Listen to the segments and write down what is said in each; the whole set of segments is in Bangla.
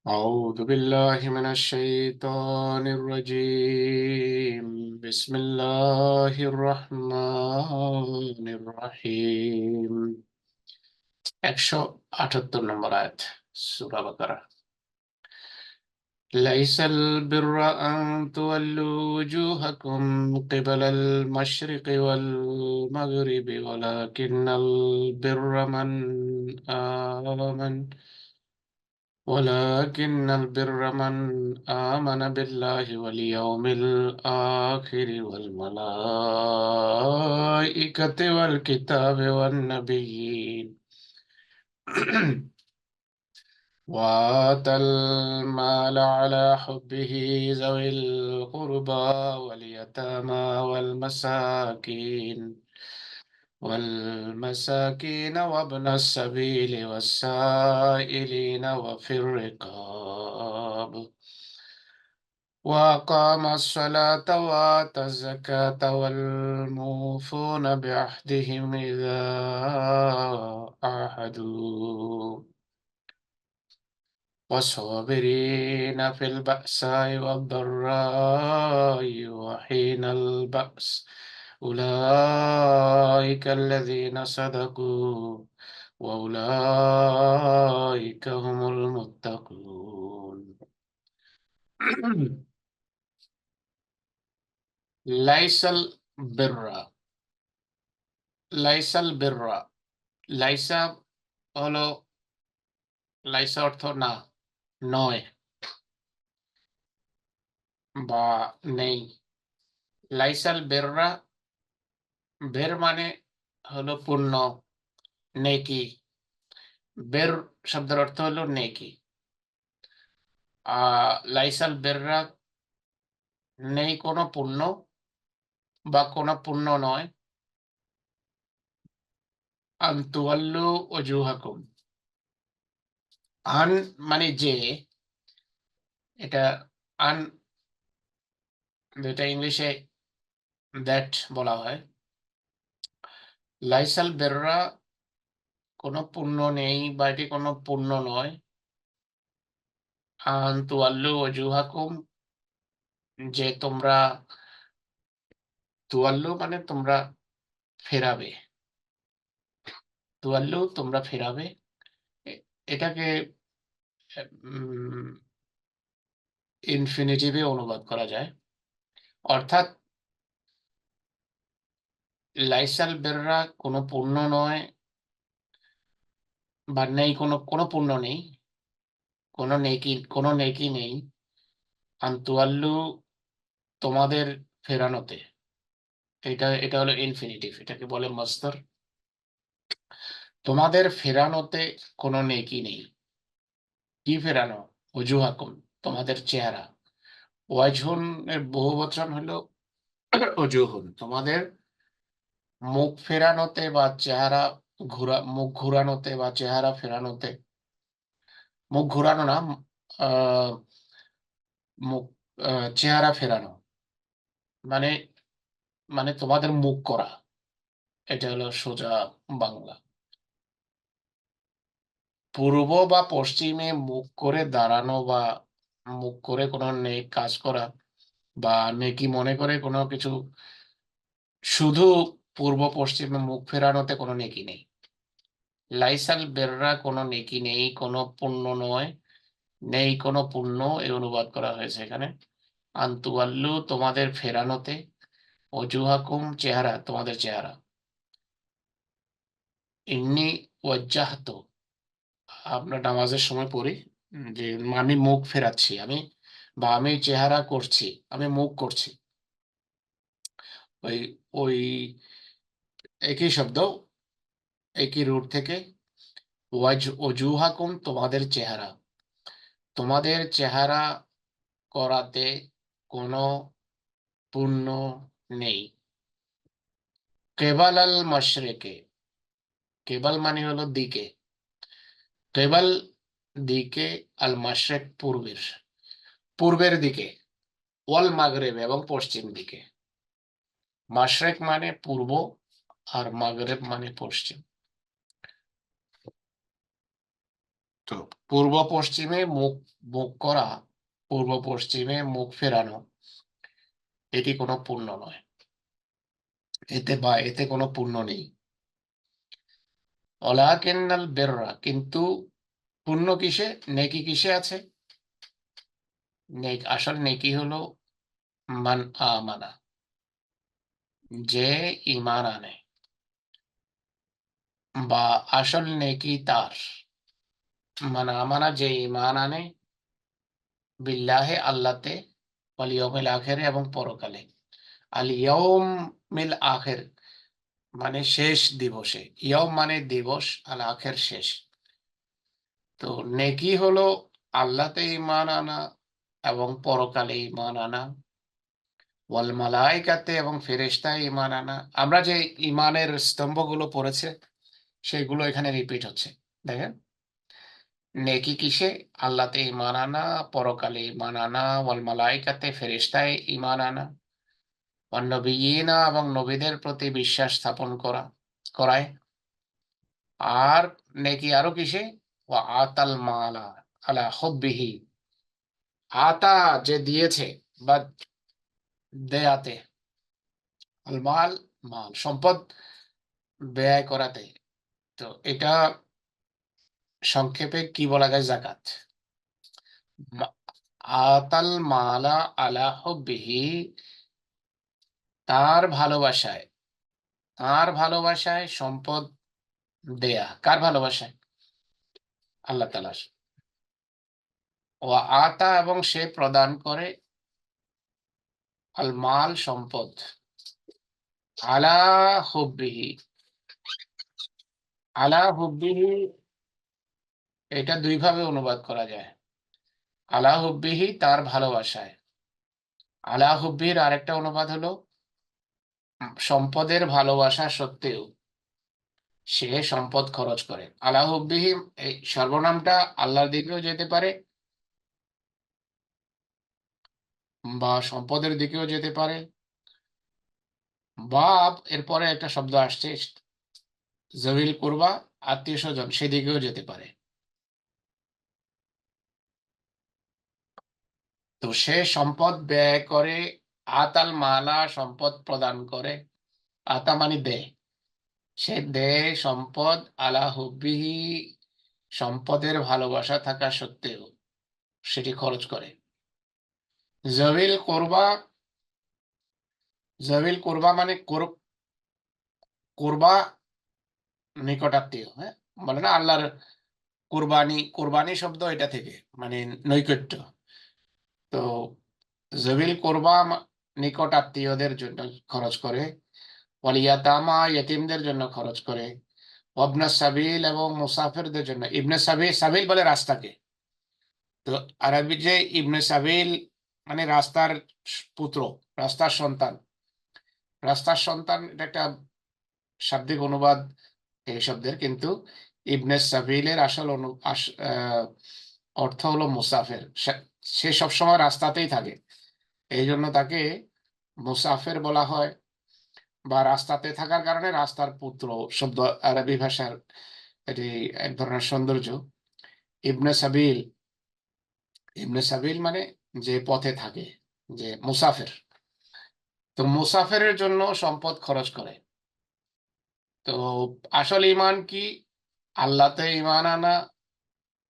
أعوذ بالله من الشيطان الرجيم. بسم الله الرحمن الرحيم. 178 নম্বর আয়াত, সূরা বাকারা। ليس البر أن تولوا وجوهكم قبل المشرق والمغرب ولكن البر من آمن بالله واليوم الآخر والملائكة والكتاب والنبيين وآتى المال على حبه ذوي القربى واليتامى والمساكين وابن السبيل والسائلين وفي الرقاب وأقام الصلاة وآتى الزكاة والموفون بعهدهم إذا عاهدوا والصابرين في البأساء والضراء وحين البأس أولئك الذين صدقوا وأولئك هم المتقون লাইসাল বিররা, লাইসাল বিররা, লাইসা হলো, লাইসা অর্থ না, নয় বা নেই। লাইসাল বিররা, বের মানে হলো পুণ্য, নেকি। বের শব্দের অর্থ হলো নেকি। লাইসাল বিররা, নেই কোনো পুণ্য বা কোনো পুণ্য নয়। আন তুওয়াল্লু ওজুহাকুম, আন মানে যে, এটা আন, যেটা ইংলিশে দ্যাট বলা হয়। লাইসাল বেররা, কোনো পুণ্য নেই বা এটি কোনো পুণ্য নয়। আন তুওয়াল্লু ওজুহাকুম, যে তোমরা, তুওয়াল্লু মানে তোমরা ফেরাবে, তুওয়াল্লু তোমরা ফেরাবে। এটাকে ইনফিনিটিভে অনুবাদ করা যায়, অর্থাৎ লাইসাল বেররা কোনো পুণ্য নয় বা নেই, কোনো কোনো পুণ্য নেই, কোনো নেকি নেই। আন্তুয়াল্লু তোমাদের ফেরানোতে, এটা হলো ইনফিনিটিভ, এটাকে বলে মাসদার। তোমাদের ফেরানোতে কোনো নেকি নেই। কি ফেরানো? ওজুহাকুম, তোমাদের চেহারা। ওয়াজহুন এর বহু বচন হলো ওজুহুন। তোমাদের মুখ ফেরানোতে বা চেহারা মুখ ঘুরানোতে বা চেহারা ফেরানোতে, মুখ ঘুরানো না, আহ মুখ চেহারা ফেরানো মানে, মানে তোমাদের মুখ করা, এটা হলো সোজা বাংলা। পূর্ব বা পশ্চিমে মুখ করে দাঁড়ানো বা মুখ করে কোনো নেক কাজ করা বা নেকি মনে করে কোনো কিছু, শুধু পূর্ব পশ্চিমে মুখ ফেরানোতে কোনো নেকি নেই। লাইসাল বেররা, কোনো নেকি নেই, কোনো পুণ্য নয়, নেই কোনো পুণ্য, এই অনুবাদ করা হয়েছে এখানে। আন্তুয়াল্লু তোমাদের ফেরানোতে, ওজুহাকুম চেহারা, তোমাদের চেহারা। ইন্নি ওয়াজ্জাহতু, আমরা নামাজের সময় পড়ি যে আমি মুখ ফেরাচ্ছি, আমি বা আমি চেহারা করছি, আমি মুখ করছি। ওই ওই একই শব্দ, একই রুট থেকে। ওজুহাকুম তোমাদের চেহারা, তোমাদের চেহারা করাতে কোনো পুণ্য নেই। কেবাল আল মাশরিকে, কেবাল মানে হলো দিকে, কেবাল দিকে, আল মাশরিক পূর্বের, পূর্বের দিকে, ওয়াল মাগরেব এবং পশ্চিম দিকে। মাশরিক মানে পূর্ব আর মাগরেব মানে পশ্চিম। তো পূর্ব পশ্চিমে মুখ মুখ করা, পূর্ব পশ্চিমে মুখ ফেরানো, এটি কোনো পুণ্য নয়, এতে কোনো পুণ্য নেই। ওয়ালাকিন্নাল বিররা, কিন্তু পুণ্য কিসে, নেকি কিসে আছে? আসল নেকি হলো মান আমানা, যে ঈমান আনে, বা আসল নেকি তার, মান আমানা, যে ঈমান আনে, বিল্লাহে, আল্লাহতে, ওয়াল ইয়াউমিল আখির, এবং পরকালে। আল ইয়াউমিল আখির মানে শেষ দিবসে, ইয়ম মানে দিবস, আল আখির শেষ। তো নেকি হলো আল্লাহতে ঈমান আনা এবং পরকালে ঈমান আনা, ওয়াল মালাইকাতে, এবং ফেরেশতায় ঈমান আনা। আমরা যে ঈমানের স্তম্ভগুলো পড়েছে সেগুলো এখানে রিপিট হচ্ছে, দেখেন। নেকি কিসে? আল্লাহতে ঈমান আনা, পরকালে ঈমান আনা, ওয়াল মালাইকাতে, ফেরেশতায় ঈমান আনা, ওয়ান নবিয়িনা, এবং নবীদের প্রতি বিশ্বাস স্থাপন করায়। আর নেকি আরো কিসে? ওয়া আতাল মালা আলা হুব্বিহি, আতা যে দিয়েছে, বা দেয়াতে, আল মাল, মাল সম্পদ ব্যয় করাতে। তো এটা সংক্ষেপে কি বলা যায়? জাকাত। মা- আতাল মালা আলা হুব্বিহি, তার ভালোবাসায়, তার ভালোবাসায় সম্পদ দেয়া। কার ভালোবাসায়? আল্লাহ তাআলার। ও আতা, এবং সে প্রদান করে, আল মাল সম্পদ, আলা হুব্বিহি, আলা হুব্বিহি, এটা দুই ভাবে অনুবাদ করা যায়। আলা হুব্বিহি, তার ভালোবাসায়। আলা হুব্বির আরেকটা অনুবাদ হলো সম্পদের ভালোবাসা সত্ত্বেও সে সম্পদ খরচ করে। আলা হুব্বিহি, এই সর্বনামটা আল্লাহর দিকেও যেতে পারে, বা সম্পদের দিকেও যেতে পারে, বা এরপরে একটা শব্দ আসছে, জবিল কুরবা, আত্মীয় স্বজন, সেদিকেও যেতে পারে। তো সে সম্পদ ব্যয় করে, আতাল মালা, সম্পদ প্রদান করে, আতা মানে দেয়, সে দেয় সম্পদ, আলা হুব্বিহি, সম্পদের ভালোবাসা থাকা সত্ত্বেও সেটি খরচ করে। জবিল কোরবা, জবিল কোরবা মানে কোরবা নিকটাত্মীয়, হ্যাঁ, বলে না আল্লাহর কোরবানি, কোরবানি শব্দ এটা থেকে, মানে নৈকট্য। তো জবিল কোরবা নিকট আত্মীয়দের জন্য খরচ করে, ওয়াল ইয়াতামা, ইয়েতিমদের জন্য খরচ করে, ওয়াবনা সাবিল, এবং মুসাফিরদের জন্য। ইবনে সাবিল, সাবিল বলে রাস্তাকে। তো আরবি যে ইবনে সাবিল মানে রাস্তার পুত্র, রাস্তার সন্তান। রাস্তার সন্তান এটা একটা শাব্দিক অনুবাদ এই শব্দের, কিন্তু ইবনে সাবিলের আসল অর্থ হলো মুসাফির। সে সবসময় রাস্তাতেই থাকে, এই জন্য তাকে মুসাফির বলা হয়, বা রাস্তাতে থাকার কারণে রাস্তার পুত্র শব্দ আরবি ভাষার, এটি এক ধরনের সৌন্দর্য। ইবনে সাবিল, ইবনে সাবিল মানে যে পথে থাকে, যে মুসাফির। তো মুসাফিরের জন্য সম্পদ খরচ করে। তো আসল ঈমান কি? আল্লাহতে ঈমান আনা,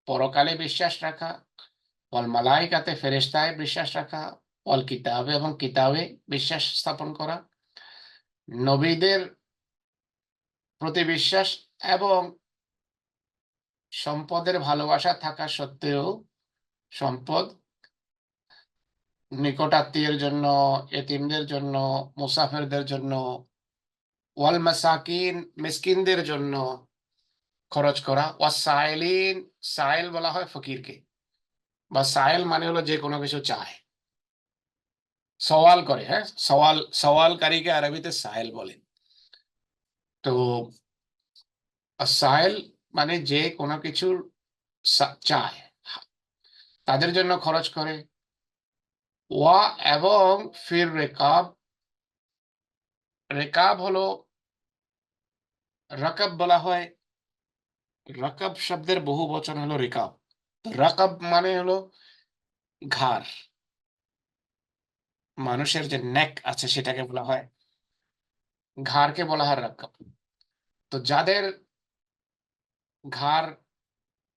পরকালে বিশ্বাস রাখা, ওয়াল মালাইকাতে, ফেরেশতায় বিশ্বাস রাখা, ওয়াল কিতাবে, এবং কিতাবে বিশ্বাস স্থাপন করা, নবীদের প্রতি বিশ্বাস, এবং সম্পদের ভালোবাসা থাকা সত্ত্বেও সম্পদ নিকট আত্মীয়ের জন্য, এতিমদের জন্য, মুসাফিরদের জন্য, ওয়াল মাসাকিন, মিসকিনদের জন্য খরচ করা। ওয়াসাইলিন, সাইল বলা হয় ফকিরকে, বা সাইল মানে হলো যে কোনো কিছু চায়, সওয়াল করে, হ্যাঁ, সওয়ালকারীকে আরবিতে সাইল বলে। তো সাইল মানে যে কোনো কিছুর চায়, তাদের জন্য খরচ করে। ওয়া, এবং ফির রেকাব, রেকাব হলো, রাকাব বলা হয় রাকাব শব্দের বহু বচন হলো রিকাব। রাকাব মানে হলো ঘাড়, মানুষের যে নেক আছে সেটাকে বলা হয়, ঘাড়কে বলা হয় রাকাব। তো যাদের ঘাড়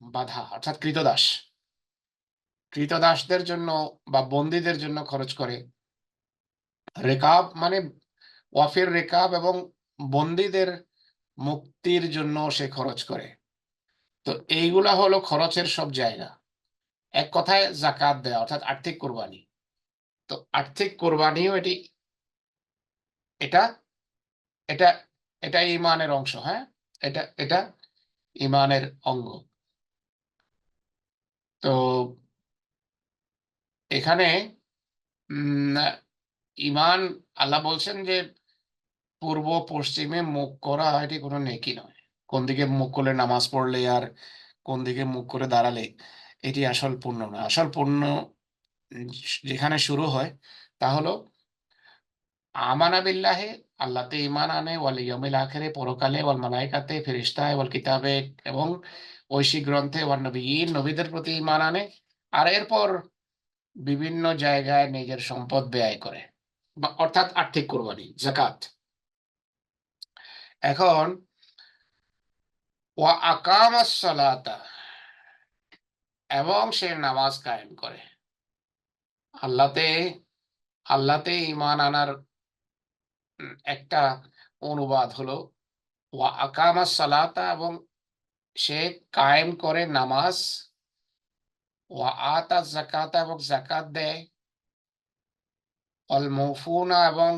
বাঁধা অর্থাৎ কৃতদাস, কৃতদাসদের জন্য বা বন্দীদের জন্য খরচ করে। রেকাব মানে ওয়াফির রেকাব, এবং বন্দীদের মুক্তির জন্য সে খরচ করে। তো এইগুলা হলো খরচের সব জায়গা। এক কথায় জাকাত দেয়া অর্থাৎ আর্থিক কোরবানি। তো আর্থিক কোরবানিও এটা এটা এটা ইমানের অংশ। হ্যাঁ, এটা এটা ইমানের অঙ্গ। তো এখানে উম ইমান, আল্লাহ বলছেন যে পূর্ব পশ্চিমে মুখ করা এটি কোনো নেকি নয়। কোন দিকে মুখ করলে নামাজ পড়লে আর কোন দিকে মুখ করে দাঁড়ালে এটি আসল পুণ্য না। আসল পুণ্য যেখানে শুরু হয় তা হলো আমানা বিল্লাহে, আল্লাহতে ইমান আনে, ওয়াল ইয়াউমিল আখিরে, পরকালে, ওয়াল মালাইকাতে, ফেরেশতায়, ওয়াল কিতাবে, এবং ঐশী গ্রন্থে, ওয়ান নবিয়্যিন, নবীদের প্রতি ইমান আনে। আর এরপর বিভিন্ন জায়গায় নিজের সম্পদ ব্যয় করে, বা অর্থাৎ আর্থিক কোরবানি যাকাত। এখন ওয়া আকামাস সালাতা, এবং সে নামাজ কায়েম করে। আল্লাহতে আল্লাহতে ঈমান আনার একটা অনুবাদ হলো ওয়া আকামাস সালাতা, এবং সে কায়েম করে নামাজ, ওয়া আতা যাকাতা, এবং যাকাত দেয়, অল মৌফুনা, এবং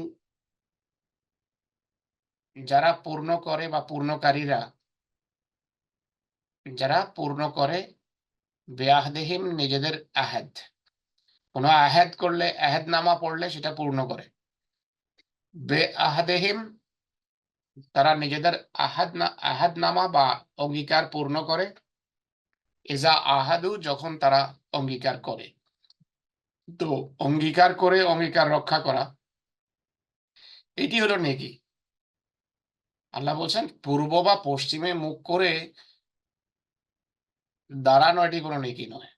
যারা পূর্ণ করে বা পূর্ণকারীরা, যারা পূর্ণ করে, বেআহদিহিম, নিজেদের আহাদ, কোনো আহাদ করলে, আহাদনামা পড়লে সেটা পূর্ণ করে। বেআহদিহিম, তারা নিজেদের আহাদনামা বা অঙ্গীকার পূর্ণ করে। ইজা আহাদু, যখন তারা অঙ্গীকার করে। তো অঙ্গীকার করে অঙ্গীকার রক্ষা করা, এটি হলো নেকি। আল্লাহ বলছেন পূর্ব বা পশ্চিমে মুখ করে দাঁড়ানো এটি কোনো নেকি নয়।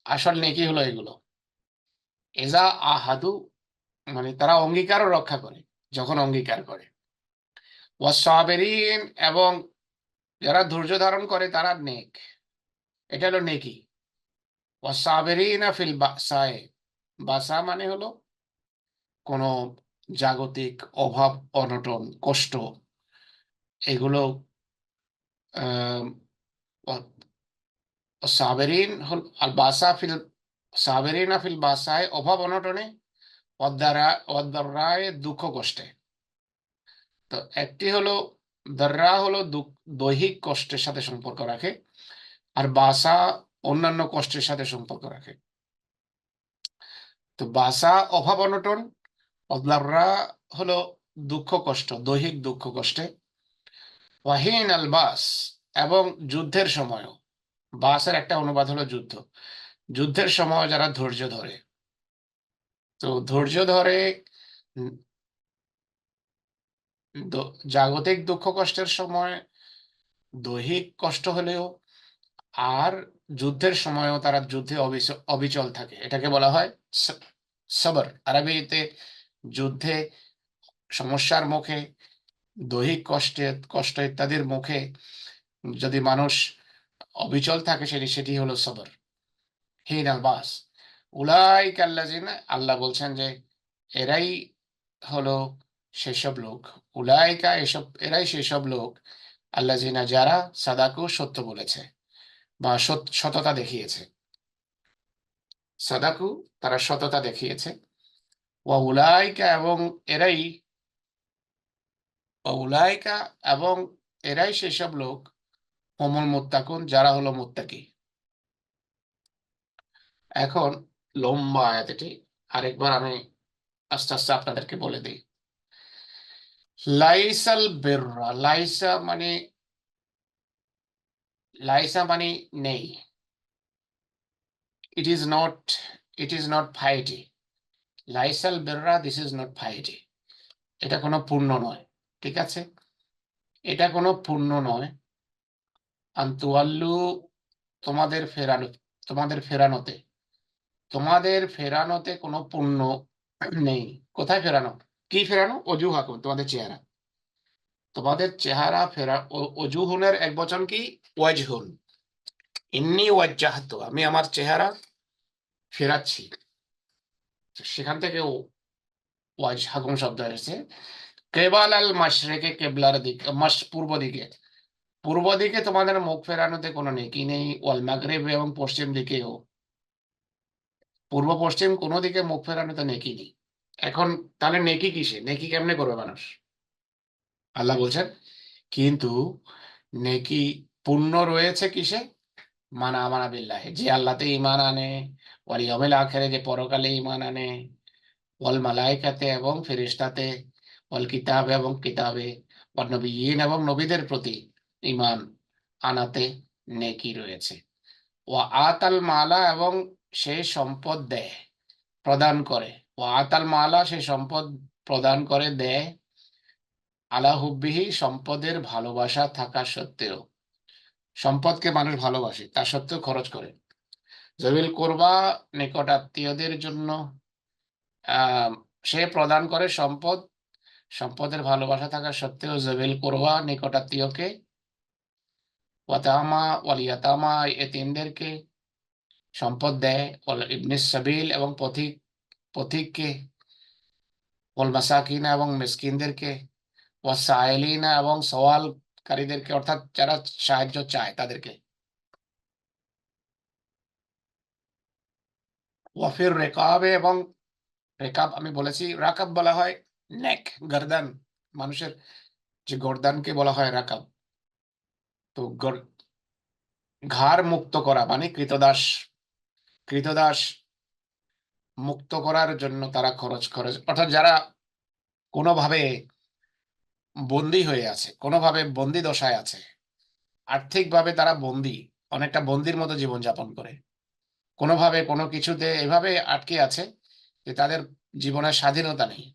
আসল নেকি হলো এগুলো। এজা আহাদু মানে তারা অঙ্গীকারও রক্ষা করে, যখন অঙ্গীকার করে। ওয়াসাবিরিন, এবং যারা ধৈর্য ধারণ করে তারা নেক, এটা হলো নেকি। ওয়াসাবিরিনা ফিল বাসায়ে, বাসা মানে হলো কোনো জাগতিক অভাব, অনটন, কষ্ট, এগুলো আহ সাবেরিন হল আল বাসা ফিল, সাবেরিনা ফিল বাসায় অভাব অনটনে, অদ্দারায় দুঃখ কষ্টে। তো একটি হলো দর্রা হলো দৈহিক কষ্টের সাথে সম্পর্ক রাখে, আর বাসা অন্যান্য কষ্টের সাথে সম্পর্ক রাখে। তো বাসা অভাব অনটন, অদ্দাররা হলো দুঃখ কষ্ট, দৈহিক দুঃখ কষ্টে। ওয়াহিন আল বাস, এবং যুদ্ধের সময়ও। বাসের একটা অনুবাদ হলো যুদ্ধ। যুদ্ধের সময় যারা ধৈর্য ধরে, তো ধৈর্য ধরে উম, জাগতিক দুঃখ কষ্টের সময় দৈহিক কষ্ট হলেও, আর যুদ্ধের সময়ও তারা যুদ্ধে অবিচল থাকে, এটাকে বলা হয় সবর। আরবিতে যুদ্ধে, সমস্যার মুখে, দৈহিক কষ্ট ইত্যাদির মুখে যদি মানুষ অবিচল থাকে, সেটি হলো সবর। হিন আল বাস, উলাইকা আল্লাযিনা, আল্লাহ বলছেন যে এরাই হলো সেসব লোক। উলাইকা, এরাই সেসব লোক, আল্লাযিনা, যারা সাদাকু, সত্য বলেছে বা সততা দেখিয়েছে। সাদাকু, তারা সততা দেখিয়েছে। ওয়া উলাইকা, এবং এরাই, ওয়া উলাইকা, এবং এরাই সেসব লোক, হুমুল মুত্তাকুন, যারা হলো মুত্তাকি। এখন লম্বা আয়াত এটি, আরেকবার আমি আস্তে আস্তে আপনাদেরকে বলে দিই। লাইসাল বিররা, লাইসা মানে নেই। It is not, it is not fighty. লাইসাল বিররা, দিস ইজ নট ফাইটি। এটা কোনো পূর্ণ নয়। ঠিক আছে, এটা কোনো পূর্ণ নয়। আন্তুয়াল্লু তোমাদের ফেরানো, তোমাদের ফেরানোতে, তোমাদের ফেরানোতে কোনো পুণ্য নেই। কোথায় ফেরানো? কি ফেরানো? অজু হাকুম, তোমাদের চেহারা, তোমাদের চেহারা ফেরা। অজুহুনের এক বচন কি? ওয়াজহুন। ইন্নি ওয়াজ্জাহতু, আমি আমার চেহারা ফেরাচ্ছি। সেখান থেকে ওয়াজ হাকুম শব্দ এসেছে। কেবাল আল মাশরিকে, কেবলার দিকে, পূর্ব দিকে, পূর্ব দিকে তোমাদের মুখ ফেরানোতে কোনো নেকি নেই। ওয়াল মাগরিব, এবং পশ্চিম দিকেও, পূর্ব পশ্চিম কোনো দিকে মুখ ফেরানোতে নেকি নেই। এখন তাহলে নেকি কিসে? নেকি কেমনে করবে মানুষ? আল্লাহ বলছেন কিন্তু নেকি পূর্ণ রয়েছে কিসে? মানা আমানা বিল্লাহ, যে আল্লাহতে ঈমান আনে, ওয়াল ইয়াউমিল আখিরে, যে পরকালে ঈমান আনে, ওয়াল মালাইকাতে, এবং ফেরেশতাতে, ওয়াল কিতাব, এবং কিতাবে, ওয়ান নবিয়্যিন, এবং নবীদের প্রতি ঈমান আনাতে নেকি রয়েছে। ওয়া আতাল মালা, এবং সে সম্পদ দেয়, প্রদান করে। ওয়া আতাল মালা, সে সম্পদ প্রদান করে, দেয়। আলা হুব্বিহি, সম্পদের ভালোবাসা থাকা সত্ত্বেও, সম্পদকে মানুষ ভালোবাসে তা সত্ত্বেও খরচ করে। জবিল কোরবা, নিকট আত্মীয়দের জন্য আহ সে প্রদান করে সম্পদ, সম্পদের ভালোবাসা থাকা সত্ত্বেও জবিল কোরবা, নিকট আত্মীয়কে, ওয়াতামা ওয়াল ইয়াতামা, এতিমদেরকে সম্পদ দেয়। ওয়াল ইবনিস সাবিল, এবং পথিককে, ওয়াল মাসাকিনা, এবং মিসকিনদেরকে, ওয়াসাইলিনা, এবং সওয়ালকারীদেরকে, অর্থাৎ যারা সাহায্য চায় তাদেরকে। ওয়াফির রেকাবে, এবং রেকাব আমি বলেছি, রাকাব বলা হয় নেক, গর্দান, মানুষের যে গর্দানকে বলা হয় রাকাব। তো ঘাড় মুক্ত করা মানে কৃতদাস, কৃতদাস মুক্ত করার জন্য তারা খরচ করে, অর্থাৎ যারা কোনোভাবে বন্দী হয়ে আছে, কোনোভাবে বন্দি দশায় আছে, আর্থিকভাবে তারা বন্দী, অনেকটা বন্দির মতো জীবনযাপন করে, কোনোভাবে কোনো কিছুতে এভাবে আটকে আছে যে তাদের জীবনের স্বাধীনতা নেই।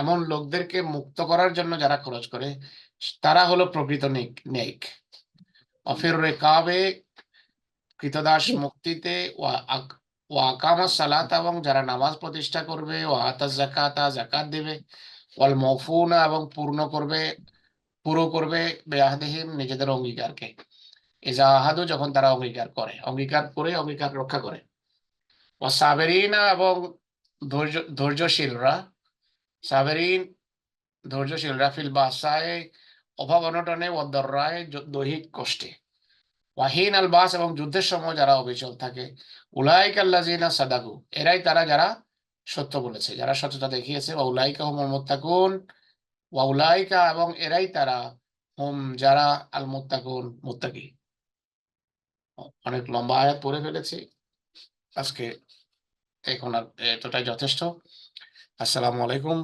এমন লোকদেরকে মুক্ত করার জন্য যারা খরচ করে, তারা হলো প্রকৃত নেক। অফির রেকাবে, কৃতদাস মুক্তিতে, ও আকামা সালাত, এবং যারা নামাজ প্রতিষ্ঠা করবে, ও আতা জাকাতা, জাকাত দেবে, ওয়াল মফুনা, এবং পূর্ণ করবে, পুরো করবে, বেআহদিহিম, নিজেদের অঙ্গীকারকে। এজা আহাদু, যখন তারা অঙ্গীকার করে, অঙ্গীকার করে অঙ্গীকার রক্ষা করে। ও সাবেরিনা, এবং ধৈর্যশীলরা, সাবেরিন ধৈর্যশীলরা, ফিল বাসায়, অভাব অনটনে, ওয়াদ-দাররায়, দৈহিক কষ্টে, ওয়াহিন আল বাস, এবং যুদ্ধের সময় যারা অবিচল থাকে। উলাইকা আল্লাযিনা সাদাকু, এরাই তারা যারা সত্য বলেছে, যারা সত্যতা দেখিয়েছে। ওয়া উলাইকা হুমুল মুত্তাকুন, ওয়া উলাইকা, এবং এরাই তারা, হুম যারা, আল মুত্তাকুন, মুত্তাকি। অনেক লম্বা আয়াত পড়ে ফেলেছি আজকে, এখন আর এতটাই যথেষ্ট। আসসালামু আলাইকুম।